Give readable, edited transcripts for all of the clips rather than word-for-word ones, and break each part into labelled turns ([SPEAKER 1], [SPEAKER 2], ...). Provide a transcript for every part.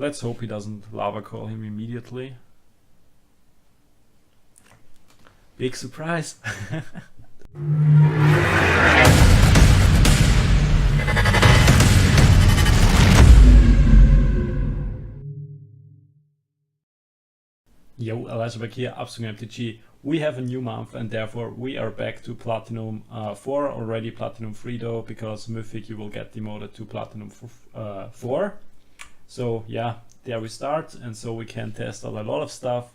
[SPEAKER 1] Let's hope he doesn't lava call him immediately. Big surprise. Yo, Elijah here, Upswing MTG. We have a new month and therefore we are back to Platinum 4, already Platinum 3 though, because Mythic you will get demoted to Platinum 4. So yeah, there we start, and so we can test out a lot of stuff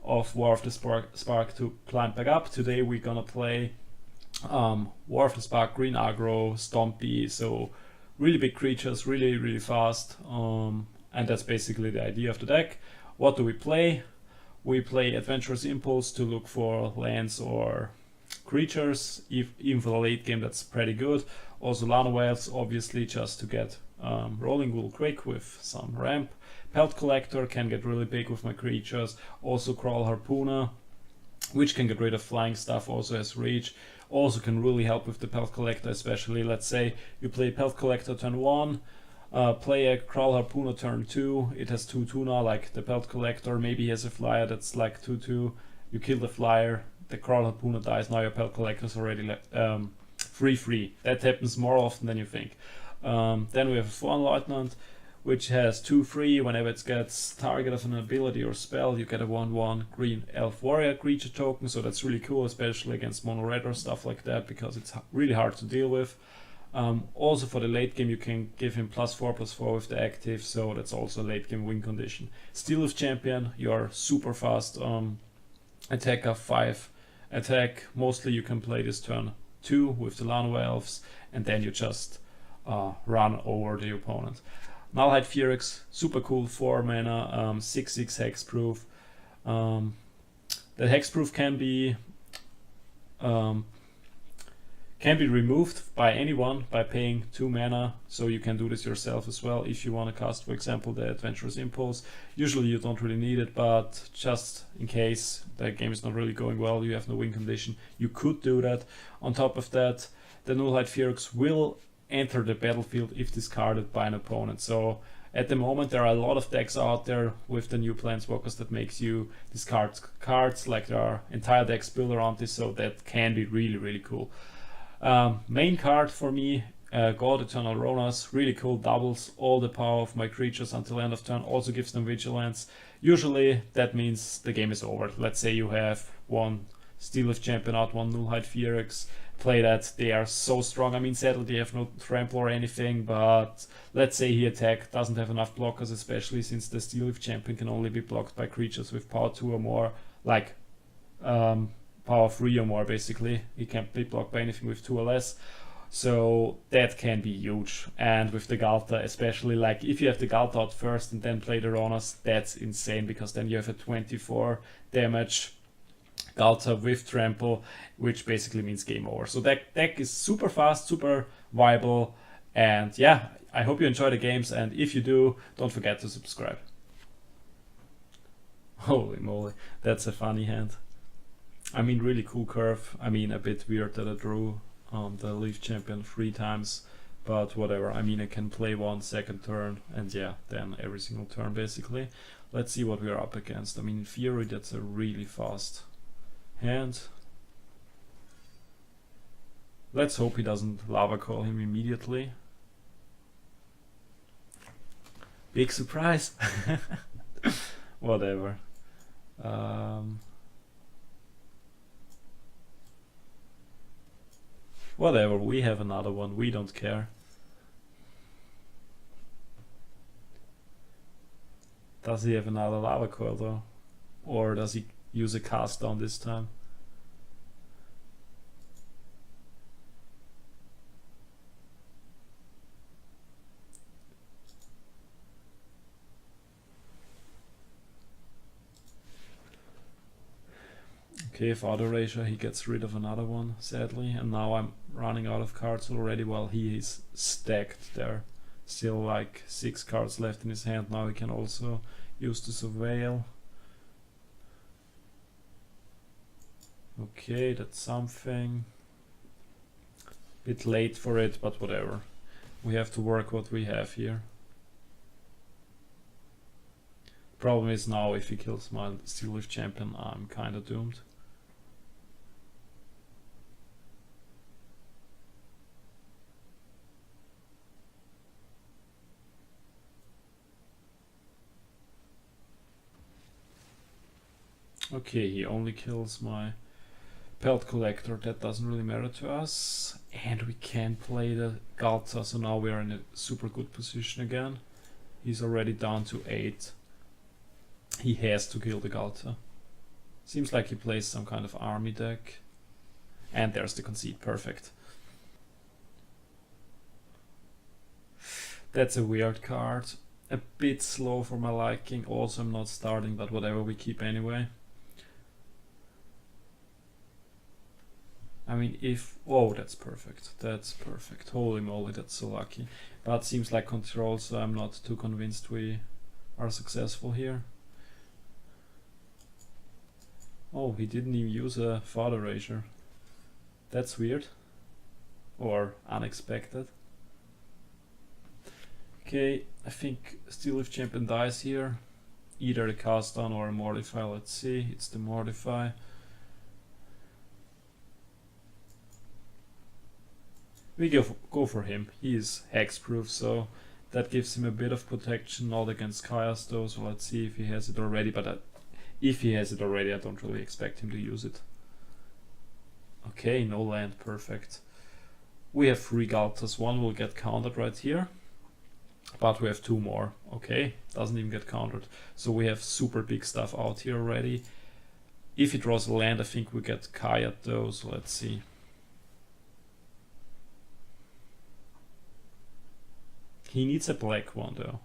[SPEAKER 1] of War of the Spark to climb back up. Today we're gonna play War of the Spark, green aggro, Stompy, so really big creatures, really fast, and that's basically the idea of the deck. What do we play? We play Adventurous Impulse to look for lands or creatures, even for the late game that's pretty good. Also Llanowar Elves, obviously, just to get rolling real quick with some ramp. Pelt Collector can get really big with my creatures. Also Kraul Harpooner, which can get rid of flying stuff, also has reach. Also can really help with the Pelt Collector, especially let's say you play Pelt Collector turn 1, play a Kraul Harpooner turn 2, it has 2/2 now, like the Pelt Collector. Maybe he has a flyer that's like 2/2, you kill the flyer, the Kraul Harpooner dies, now your Pelt Collector is already 3/3. That happens more often than you think. Then we have a Thorn Lieutenant, which has 2/3. Whenever it gets target of an ability or spell, you get a 1/1 green elf warrior creature token, so that's really cool, especially against mono red or stuff like that, because it's really hard to deal with. Also for the late game you can give him +4/+4 with the active, so that's also a late game win condition. Steel of Champion, you're super fast attacker, 5 attack. Mostly you can play this turn 2 with the Llanowar Elves, and then you just run over the opponent. Nullhide Ferox, super cool, 4 mana, 6/6 hexproof. The hexproof can be removed by anyone by paying 2 mana, so you can do this yourself as well if you want to cast, for example, the Adventurous Impulse. Usually you don't really need it, but just in case the game is not really going well, you have no win condition, you could do that. On top of that, the Nullhide Ferox will enter the battlefield if discarded by an opponent. So at the moment there are a lot of decks out there with the new Planeswalkers that makes you discard cards, like there are entire decks built around this, so that can be really cool. Main card for me, God-Eternal Rhonas, really cool, doubles all the power of my creatures until end of turn, also gives them vigilance. Usually that means the game is over. Let's say you have one Steel of Champion out, one Nullhide Ferox, play that, they are so strong. I mean, sadly they have no trample or anything, but let's say he doesn't have enough blockers, especially since the Steel of Champion can only be blocked by creatures with power 2 or more, like power 3 or more basically. He can't be blocked by anything with 2 or less, so that can be huge. And with the Ghalta, especially, like if you have the Ghalta out first and then play the Rhonas, that's insane, because then you have a 24 damage Ghalta with trample, which basically means game over. So that deck is super fast, super viable, and yeah, I hope you enjoy the games, and if you do, don't forget to subscribe. Holy moly, that's a funny hand. I mean, really cool curve. I mean, a bit weird that I drew the Leaf Champion 3 times, but whatever. I mean, I can play 1 second turn, and yeah, then every single turn basically. Let's see what we're up against. I mean, in theory, that's a really fast hand. Let's hope he doesn't lava call him immediately. Big surprise. Whatever. Whatever, we have another one, we don't care. Does he have another lava coil though? Or does he use a cast down this time? Okay, for auto erasure he gets rid of another one, sadly, and now I'm running out of cards already while he is stacked there. Still like 6 cards left in his hand. Now he can also use the Surveil. Okay, that's something. Bit late for it, but whatever. We have to work what we have here. Problem is now if he kills my Steel Leaf Champion, I'm kinda doomed. Okay, he only kills my Pelt Collector, that doesn't really matter to us. And we can play the Ghalta, so now we are in a super good position again. He's already down to 8. He has to kill the Ghalta. Seems like he plays some kind of army deck. And there's the concede, perfect. That's a weird card. A bit slow for my liking. Also, I'm not starting, but whatever, we keep anyway. I mean, if... oh, that's perfect. That's perfect. Holy moly, that's so lucky. But seems like control, so I'm not too convinced we are successful here. Oh, he didn't even use a Father Razor. That's weird. Or unexpected. Okay, I think Steel Leaf Champion dies here. Either a cast down or a Mortify, let's see. It's the Mortify. We go for him. He is hexproof, so that gives him a bit of protection, not against Chaos though, so let's see if he has it already, but if he has it already, I don't really expect him to use it. Okay, no land, perfect. We have 3 Ghaltas, one will get countered right here, but we have 2 more. Okay, doesn't even get countered. So we have super big stuff out here already. If he draws a land, I think we get Kayat though, so let's see. He needs a black one though.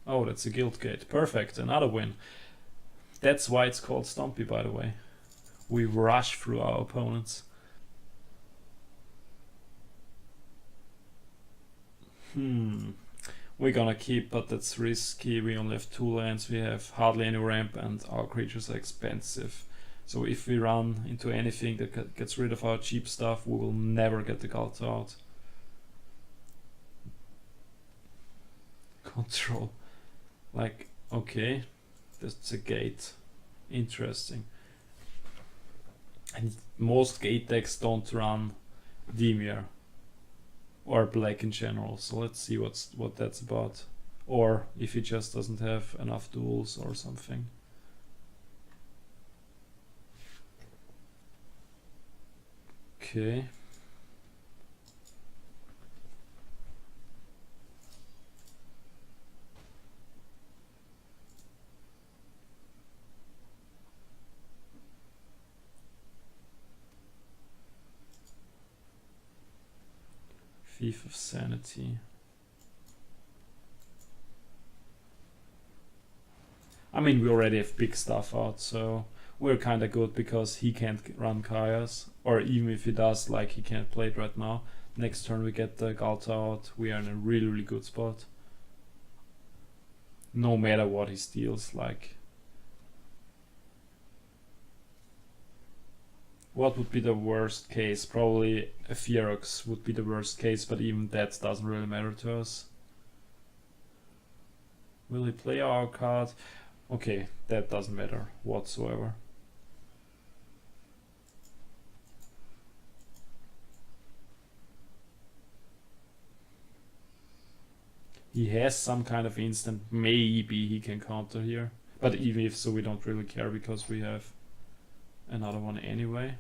[SPEAKER 1] Oh, that's a Guild Gate. Perfect, another win. That's why it's called Stompy, by the way. We rush through our opponents. We're gonna keep, but that's risky. We only have 2 lands, we have hardly any ramp, and our creatures are expensive. So if we run into anything that gets rid of our cheap stuff, we will never get the Ghalta out. Control. Like, okay, that's a gate. Interesting. And most gate decks don't run Dimir or black in general, so let's see what that's about. Or if he just doesn't have enough duels or something. Okay. Thief of Sanity. I mean, we already have big stuff out, so we're kinda good because he can't run Chaos, or even if he does, like, he can't play it right now. Next turn we get the Ghalta out, we are in a really, really good spot. No matter what he steals, like... What would be the worst case? Probably a Ferox would be the worst case, but even that doesn't really matter to us. Will he play our card? Okay, that doesn't matter whatsoever. He has some kind of instant, maybe he can counter here. But even if so, we don't really care because we have another one anyway.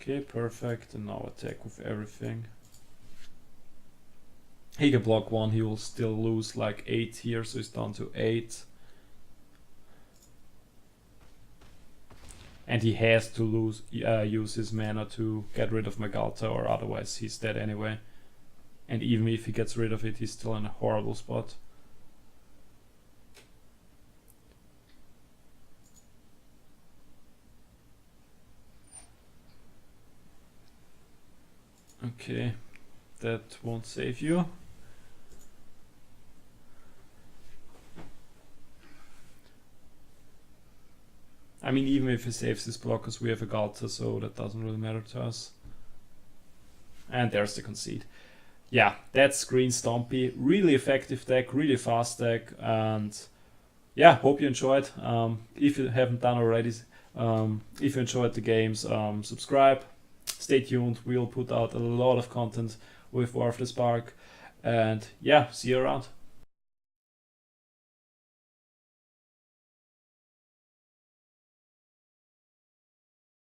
[SPEAKER 1] Okay, perfect, and now attack with everything. He can block 1, he will still lose like 8 here, so he's down to 8. And he has to use his mana to get rid of my Ghalta, or otherwise he's dead anyway. And even if he gets rid of it, he's still in a horrible spot. Okay, that won't save you. I mean, even if he saves his blockers, we have a Ghalta, so that doesn't really matter to us. And there's the concede. yeah, that's Green Stompy. Really effective deck, really fast deck, and yeah, hope you enjoyed. If you haven't done already, if you enjoyed the games, subscribe, stay tuned. We'll put out a lot of content with War of the Spark, and yeah, see you around.